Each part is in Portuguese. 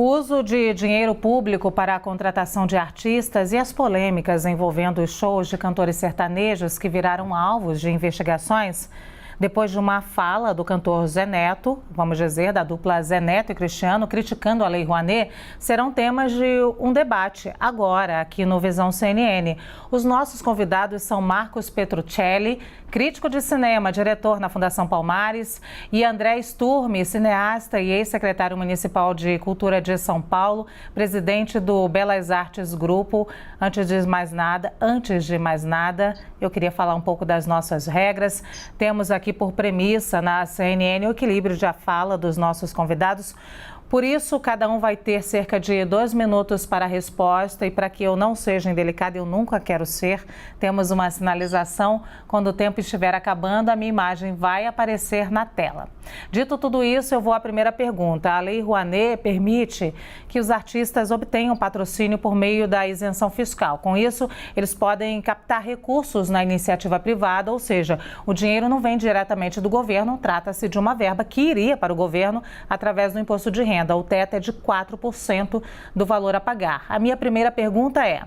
O uso de dinheiro público para a contratação de artistas e as polêmicas envolvendo os shows de cantores sertanejos que viraram alvos de investigações depois de uma fala do cantor Zé Neto, vamos dizer, da dupla Zé Neto e Cristiano, criticando a Lei Rouanet, serão temas de um debate agora aqui no Visão CNN. Os nossos convidados são Marcos Petruccelli, crítico de cinema, diretor na Fundação Palmares, e André Sturmi, cineasta e ex-secretário municipal de Cultura de São Paulo, presidente do Belas Artes Grupo. Antes de mais nada, eu queria falar um pouco das nossas regras. Temos aqui por premissa na CNN o equilíbrio de fala dos nossos convidados. Por isso, cada um vai ter cerca de 2 minutos para a resposta e para que eu não seja indelicada, eu nunca quero ser, temos uma sinalização. Quando o tempo estiver acabando, a minha imagem vai aparecer na tela. Dito tudo isso, eu vou à primeira pergunta. A Lei Rouanet permite que os artistas obtenham patrocínio por meio da isenção fiscal. Com isso, eles podem captar recursos na iniciativa privada, ou seja, o dinheiro não vem diretamente do governo, trata-se de uma verba que iria para o governo através do imposto de renda. O teto é de 4% do valor a pagar. A minha primeira pergunta é: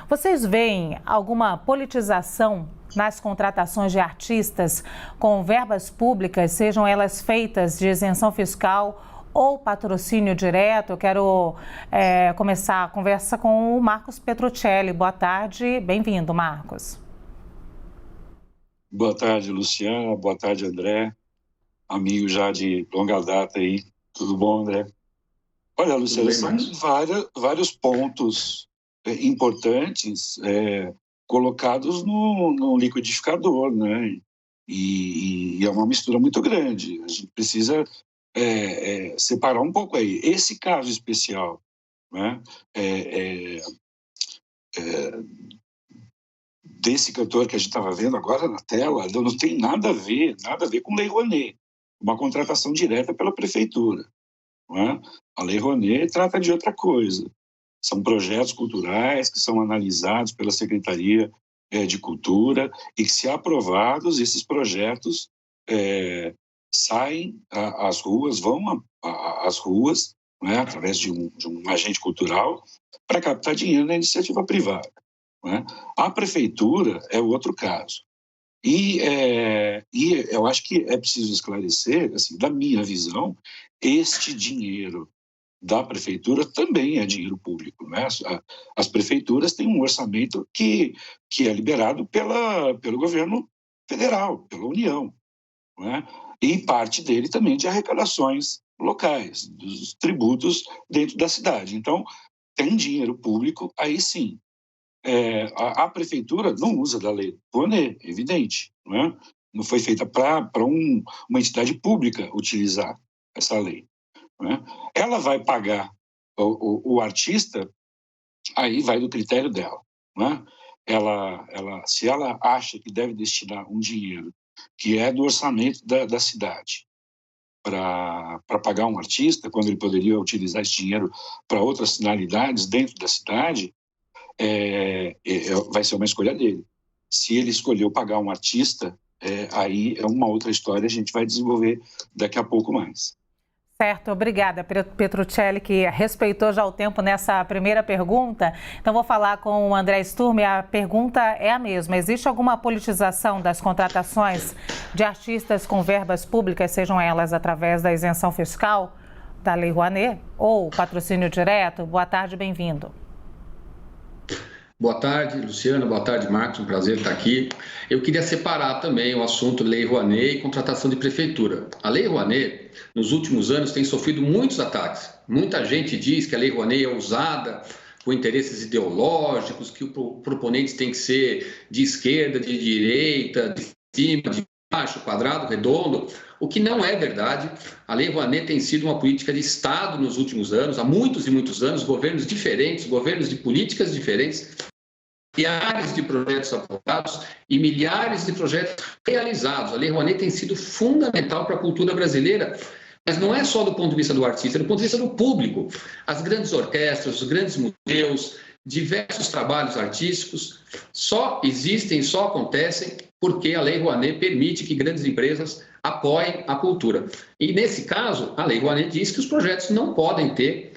vocês veem alguma politização nas contratações de artistas com verbas públicas, sejam elas feitas de isenção fiscal ou patrocínio direto? Eu quero começar a conversa com o Marcos Petruccelli. Boa tarde, bem-vindo, Marcos. Boa tarde, Luciana. Boa tarde, André. Amigo já de longa data aí. Tudo bom, André? Olha, Luciana, são vários pontos importantes colocados no liquidificador, né? E é uma mistura muito grande. A gente precisa separar um pouco aí. Esse caso especial, né? Desse cantor que a gente estava vendo agora na tela, não tem nada a ver com Lei Rouanet, uma contratação direta pela prefeitura. Não é? A Lei Rouanet trata de outra coisa. São projetos culturais que são analisados pela Secretaria de Cultura e que, se aprovados, esses projetos saem às ruas, vão às ruas, não é? Através de um agente cultural, para captar dinheiro na iniciativa privada. Não é? A prefeitura é o outro caso. E eu acho que é preciso esclarecer, assim, da minha visão, este dinheiro da prefeitura também é dinheiro público, né? As prefeituras têm um orçamento que é liberado pelo governo federal, pela União, né? E parte dele também de arrecadações locais, dos tributos dentro da cidade. Então, tem dinheiro público, aí sim. A prefeitura não usa da Lei Rouanet, evidente, não é? Não foi feita para uma entidade pública utilizar essa lei, não é? Ela vai pagar o artista, aí vai do critério dela, não é? Se ela acha que deve destinar um dinheiro que é do orçamento da cidade para pagar um artista, quando ele poderia utilizar esse dinheiro para outras finalidades dentro da cidade, vai ser uma escolha dele. Se ele escolheu pagar um artista, aí é uma outra história, a gente vai desenvolver daqui a pouco mais. Certo, obrigada, Petruccelli, que respeitou já o tempo nessa primeira pergunta. Então, vou falar com o André Sturmi. A pergunta é a mesma: existe alguma politização das contratações de artistas com verbas públicas, sejam elas através da isenção fiscal da Lei Rouanet ou patrocínio direto? Boa tarde, bem-vindo. Boa tarde, Luciana. Boa tarde, Marcos. Um prazer estar aqui. Eu queria separar também o assunto Lei Rouanet e contratação de prefeitura. A Lei Rouanet, nos últimos anos, tem sofrido muitos ataques. Muita gente diz que a Lei Rouanet é usada por interesses ideológicos, que os proponentes têm que ser de esquerda, de direita, de cima, de baixo, quadrado, redondo, o que não é verdade. A Lei Rouanet tem sido uma política de Estado nos últimos anos, há muitos e muitos anos, governos diferentes, governos de políticas diferentes, milhares de projetos aprovados e milhares de projetos realizados. A Lei Rouanet tem sido fundamental para a cultura brasileira, mas não é só do ponto de vista do artista, é do ponto de vista do público. As grandes orquestras, os grandes museus, diversos trabalhos artísticos só existem, só acontecem porque a Lei Rouanet permite que grandes empresas apoiem a cultura. E, nesse caso, a Lei Rouanet diz que os projetos não podem ter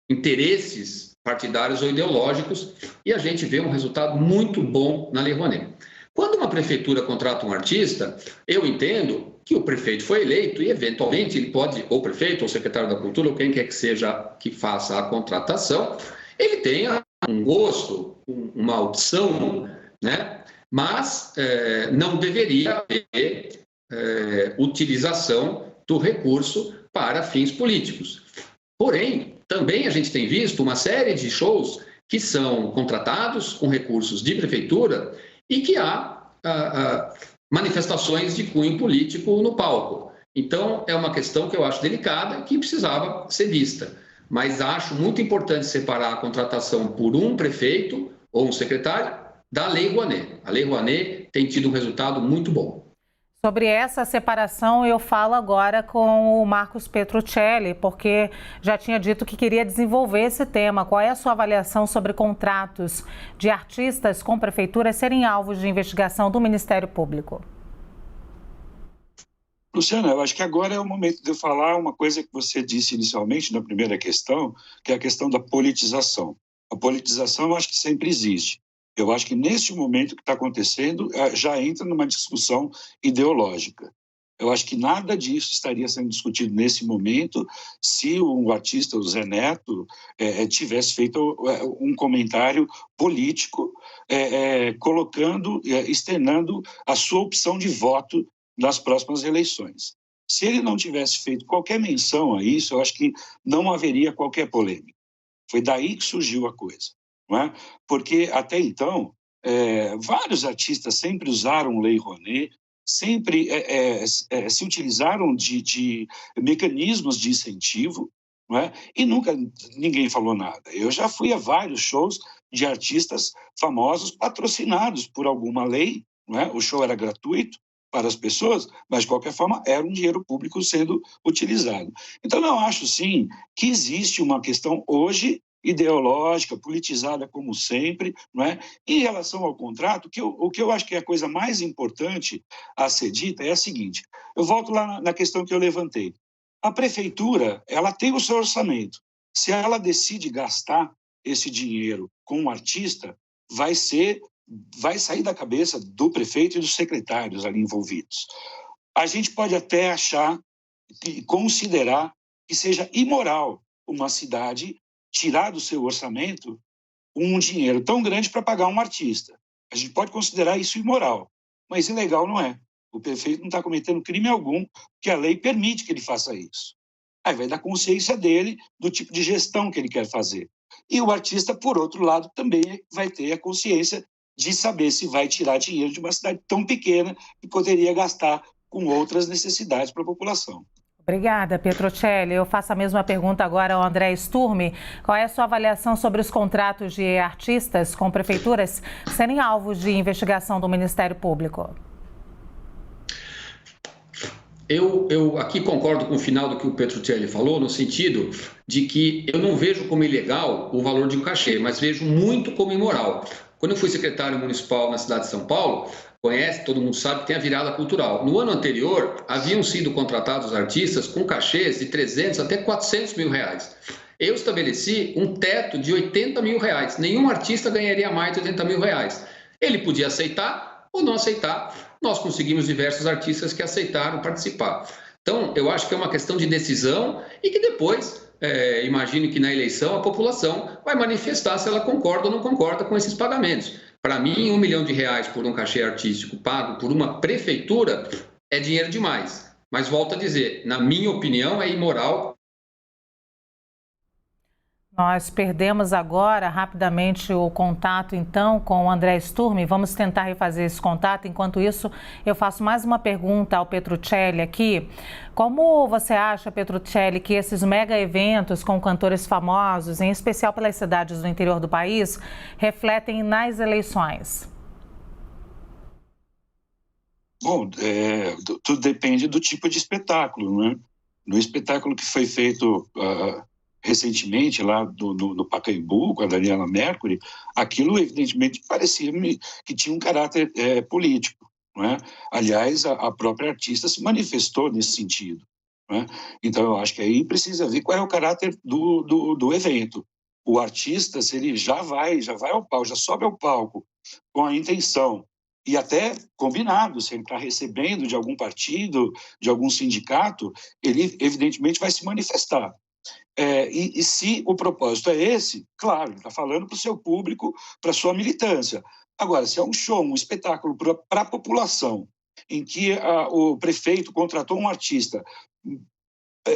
interesses partidários ou ideológicos, e a gente vê um resultado muito bom na Lei Rouanet. Quando uma prefeitura contrata um artista, eu entendo que o prefeito foi eleito e, eventualmente, ele pode, ou prefeito, ou secretário da Cultura, ou quem quer que seja que faça a contratação, ele tenha um gosto, uma opção, né? Mas não deveria haver utilização do recurso para fins políticos. Porém, também a gente tem visto uma série de shows que são contratados com recursos de prefeitura e que há manifestações de cunho político no palco. Então, é uma questão que eu acho delicada, que precisava ser vista. Mas acho muito importante separar a contratação por um prefeito ou um secretário da Lei Rouanet. A Lei Rouanet tem tido um resultado muito bom. Sobre essa separação, eu falo agora com o Marcos Petruccelli, porque já tinha dito que queria desenvolver esse tema. Qual é a sua avaliação sobre contratos de artistas com prefeituras serem alvos de investigação do Ministério Público? Luciana, eu acho que agora é o momento de eu falar uma coisa que você disse inicialmente na primeira questão, que é a questão da politização. A politização eu acho que sempre existe. Eu acho que nesse momento que está acontecendo já entra numa discussão ideológica. Eu acho que nada disso estaria sendo discutido nesse momento se o artista, o Zé Neto, tivesse feito um comentário político, colocando, externando a sua opção de voto nas próximas eleições. Se ele não tivesse feito qualquer menção a isso, eu acho que não haveria qualquer polêmica. Foi daí que surgiu a coisa. Não é? Porque, até então, vários artistas sempre usaram Lei Rouanet, sempre se utilizaram de mecanismos de incentivo, não é? E nunca ninguém falou nada. Eu já fui a vários shows de artistas famosos patrocinados por alguma lei, não é? O show era gratuito para as pessoas, mas, de qualquer forma, era um dinheiro público sendo utilizado. Então, eu acho, sim, que existe uma questão hoje ideológica, politizada como sempre, não é? Em relação ao contrato, o que eu acho que é a coisa mais importante a ser dita é a seguinte, eu volto lá na questão que eu levantei. A prefeitura, ela tem o seu orçamento. Se ela decide gastar esse dinheiro com um artista, vai sair da cabeça do prefeito e dos secretários ali envolvidos. A gente pode até achar e considerar que seja imoral uma cidade tirar do seu orçamento um dinheiro tão grande para pagar um artista. A gente pode considerar isso imoral, mas ilegal não é. O prefeito não está cometendo crime algum, porque a lei permite que ele faça isso. Aí vai dar consciência dele do tipo de gestão que ele quer fazer. E o artista, por outro lado, também vai ter a consciência de saber se vai tirar dinheiro de uma cidade tão pequena que poderia gastar com outras necessidades para a população. Obrigada, Petruccelli. Eu faço a mesma pergunta agora ao André Sturmi. Qual é a sua avaliação sobre os contratos de artistas com prefeituras serem alvos de investigação do Ministério Público? Eu aqui concordo com o final do que o Petruccelli falou, no sentido de que eu não vejo como ilegal o valor de um cachê, mas vejo muito como imoral. Quando eu fui secretário municipal na cidade de São Paulo, todo mundo sabe que tem a virada cultural. No ano anterior, haviam sido contratados artistas com cachês de 300 até 400 mil reais. Eu estabeleci um teto de 80 mil reais. Nenhum artista ganharia mais de 80 mil reais. Ele podia aceitar ou não aceitar. Nós conseguimos diversos artistas que aceitaram participar. Então, eu acho que é uma questão de decisão e que depois, imagino que na eleição a população vai manifestar se ela concorda ou não concorda com esses pagamentos. Para mim, R$1 milhão por um cachê artístico pago por uma prefeitura é dinheiro demais. Mas volto a dizer, na minha opinião, é imoral. Nós perdemos agora rapidamente o contato, então, com o André Sturmi. Vamos tentar refazer esse contato. Enquanto isso, eu faço mais uma pergunta ao Petruccelli aqui. Como você acha, Petruccelli, que esses mega eventos com cantores famosos, em especial pelas cidades do interior do país, refletem nas eleições? Bom, tudo depende do tipo de espetáculo, né? No espetáculo que foi feito recentemente lá no Pacaembu, com a Daniela Mercury, aquilo evidentemente parecia que tinha um caráter político, não é? Aliás, a própria artista se manifestou nesse sentido. né? Então, eu acho que aí precisa ver qual é o caráter do evento. O artista, se ele já vai ao palco, já sobe ao palco com a intenção, e até combinado, se ele está recebendo de algum partido, de algum sindicato, ele evidentemente vai se manifestar. E se o propósito é esse, claro, ele está falando para o seu público, para a sua militância. Agora, se é um show, um espetáculo para a população, em que o prefeito contratou um artista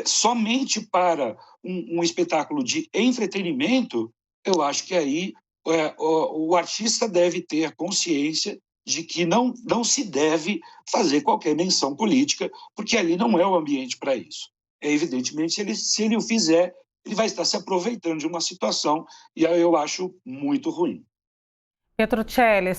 somente para um espetáculo de entretenimento, eu acho que aí o artista deve ter a consciência de que não se deve fazer qualquer menção política, porque ali não é o ambiente para isso. Evidentemente, se ele o fizer, ele vai estar se aproveitando de uma situação, e aí eu acho muito ruim. Petruccelli,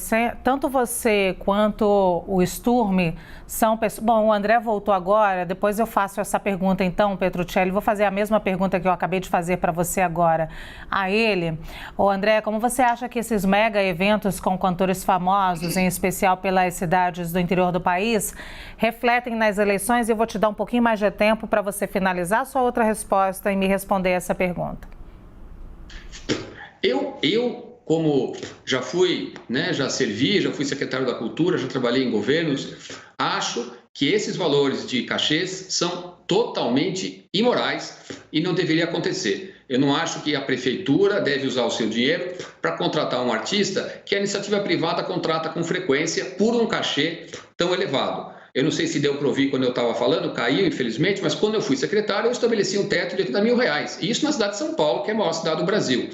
tanto você quanto o Sturm são pessoas... Bom, o André voltou agora, depois eu faço essa pergunta então, Petruccelli, vou fazer a mesma pergunta que eu acabei de fazer para você agora a ele. Ô André, como você acha que esses mega eventos com cantores famosos, em especial pelas cidades do interior do país, refletem nas eleições? Eu vou te dar um pouquinho mais de tempo para você finalizar a sua outra resposta e me responder essa pergunta. Como já fui, já servi, já fui secretário da Cultura, já trabalhei em governos, acho que esses valores de cachês são totalmente imorais e não deveria acontecer. Eu não acho que a prefeitura deve usar o seu dinheiro para contratar um artista que a iniciativa privada contrata com frequência por um cachê tão elevado. Eu não sei se deu para ouvir quando eu estava falando, caiu infelizmente, mas quando eu fui secretário eu estabeleci um teto de R$80 mil. E isso na cidade de São Paulo, que é a maior cidade do Brasil.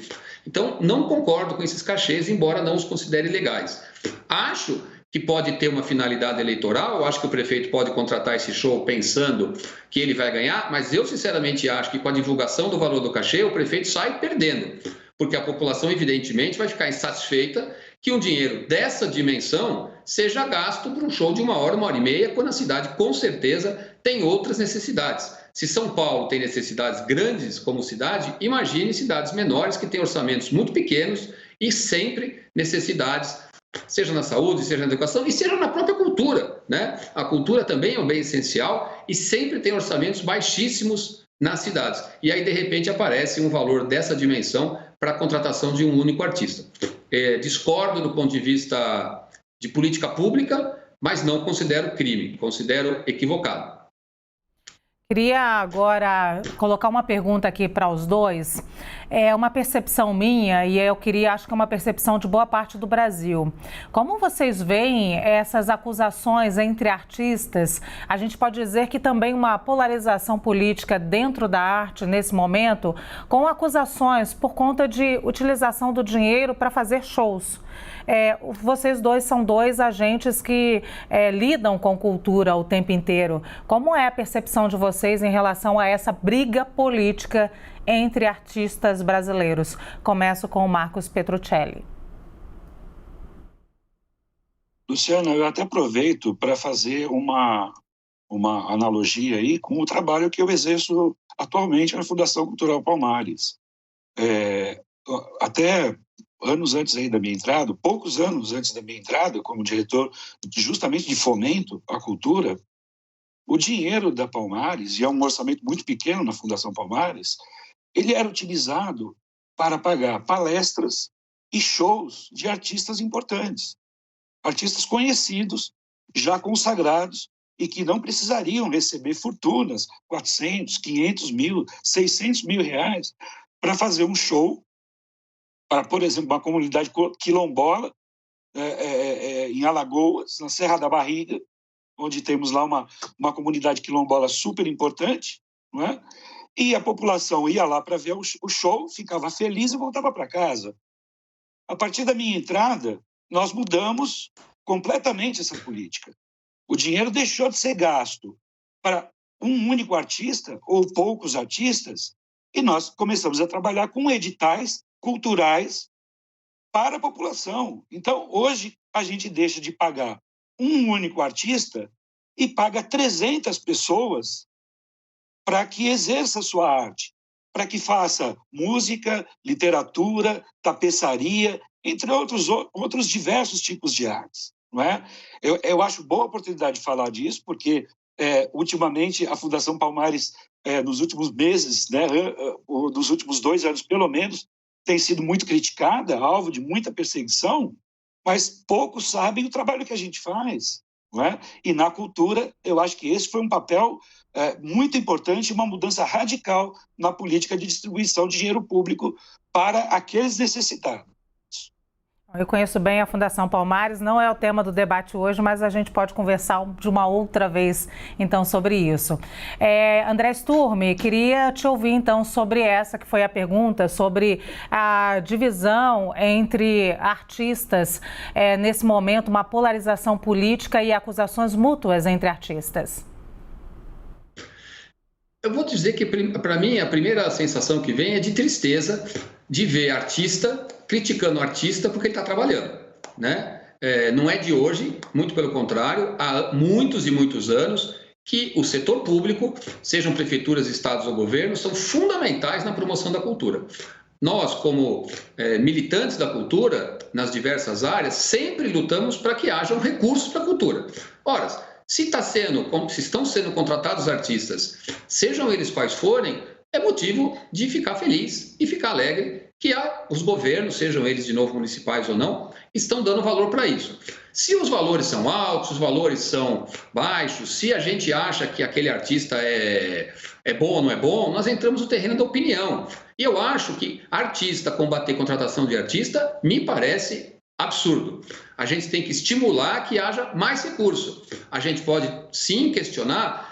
Então, não concordo com esses cachês, embora não os considere legais. Acho que pode ter uma finalidade eleitoral, acho que o prefeito pode contratar esse show pensando que ele vai ganhar, mas eu sinceramente acho que com a divulgação do valor do cachê, o prefeito sai perdendo, porque a população evidentemente vai ficar insatisfeita que um dinheiro dessa dimensão seja gasto por um show de 1 hora e meia, quando a cidade com certeza tem outras necessidades. Se São Paulo tem necessidades grandes como cidade, imagine cidades menores que têm orçamentos muito pequenos e sempre necessidades, seja na saúde, seja na educação e seja na própria cultura, né? A cultura também é um bem essencial e sempre tem orçamentos baixíssimos nas cidades. E aí, de repente, aparece um valor dessa dimensão para a contratação de um único artista. Discordo do ponto de vista de política pública, mas não considero crime, considero equivocado. Queria agora colocar uma pergunta aqui para os dois. É uma percepção minha e acho que é uma percepção de boa parte do Brasil. Como vocês veem essas acusações entre artistas? A gente pode dizer que também uma polarização política dentro da arte nesse momento, com acusações por conta de utilização do dinheiro para fazer shows. Vocês dois são dois agentes que lidam com cultura o tempo inteiro. Como é a percepção de vocês em relação a essa briga política entre artistas brasileiros? Começo com o Marcos Petruccelli. Luciana, eu até aproveito para fazer uma analogia aí com o trabalho que eu exerço atualmente na Fundação Cultural Palmares. Até anos antes aí da minha entrada, poucos anos antes da minha entrada como diretor justamente de fomento à cultura, o dinheiro da Palmares, e é um orçamento muito pequeno na Fundação Palmares, ele era utilizado para pagar palestras e shows de artistas importantes, artistas conhecidos, já consagrados, e que não precisariam receber fortunas, 400, 500 mil, 600 mil reais, para fazer um show para, por exemplo, uma comunidade quilombola em Alagoas, na Serra da Barriga, onde temos lá uma comunidade quilombola super importante, não é? E a população ia lá para ver o show, ficava feliz e voltava para casa. A partir da minha entrada, nós mudamos completamente essa política. O dinheiro deixou de ser gasto para um único artista ou poucos artistas e nós começamos a trabalhar com editais culturais para a população. Então, hoje, a gente deixa de pagar um único artista e paga 300 pessoas para que exerça a sua arte, para que faça música, literatura, tapeçaria, entre outros diversos tipos de artes. Não é? Eu acho boa a oportunidade de falar disso, porque ultimamente, a Fundação Palmares, nos últimos meses, né, nos últimos 2 anos, pelo menos, tem sido muito criticada, alvo de muita perseguição, mas poucos sabem o trabalho que a gente faz. Não é? E na cultura, eu acho que esse foi um papel muito importante, uma mudança radical na política de distribuição de dinheiro público para aqueles necessitados. Eu conheço bem a Fundação Palmares, não é o tema do debate hoje, mas a gente pode conversar de uma outra vez, então, sobre isso. André Sturmi, queria te ouvir, então, sobre essa que foi a pergunta, sobre a divisão entre artistas, nesse momento, uma polarização política e acusações mútuas entre artistas. Eu vou dizer que, para mim, a primeira sensação que vem é de tristeza de ver artista criticando o artista porque ele está trabalhando, né? Não é de hoje, muito pelo contrário, há muitos e muitos anos que o setor público, sejam prefeituras, estados ou governos, são fundamentais na promoção da cultura. Nós, como militantes da cultura, nas diversas áreas, sempre lutamos para que hajam recursos para a cultura. Ora, se estão sendo contratados artistas, sejam eles quais forem, é motivo de ficar feliz e ficar alegre que os governos, sejam eles de novo municipais ou não, estão dando valor para isso. Se os valores são altos, os valores são baixos, se a gente acha que aquele artista é bom ou não é bom, nós entramos no terreno da opinião. E eu acho que artista combater contratação de artista me parece absurdo. A gente tem que estimular que haja mais recurso. A gente pode sim questionar,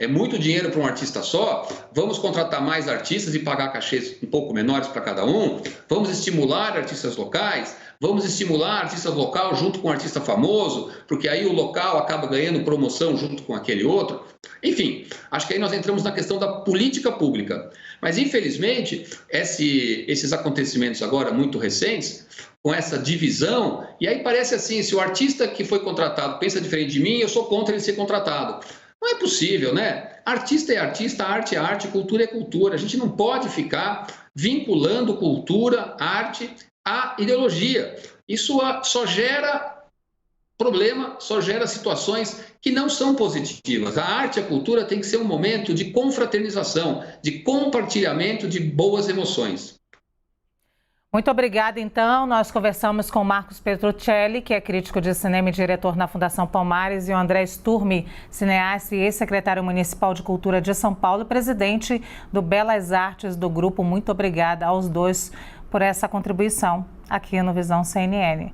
é muito dinheiro para um artista só, vamos contratar mais artistas e pagar cachês um pouco menores para cada um, vamos estimular artistas locais, vamos estimular artistas local junto com um artista famoso, porque aí o local acaba ganhando promoção junto com aquele outro. Enfim, acho que aí nós entramos na questão da política pública. Mas, infelizmente, esses acontecimentos agora muito recentes, com essa divisão, e aí parece assim, se o artista que foi contratado pensa diferente de mim, eu sou contra ele ser contratado. Não é possível, né? Artista é artista, arte é arte, cultura é cultura. A gente não pode ficar vinculando cultura, arte à ideologia. Isso só gera problema, só gera situações que não são positivas. A arte e a cultura tem que ser um momento de confraternização, de compartilhamento de boas emoções. Muito obrigada, então. Nós conversamos com Marcos Petruccelli, que é crítico de cinema e diretor na Fundação Palmares, e o André Sturmi, cineasta e ex-secretário municipal de Cultura de São Paulo e presidente do Belas Artes do Grupo. Muito obrigada aos dois por essa contribuição aqui no Visão CNN.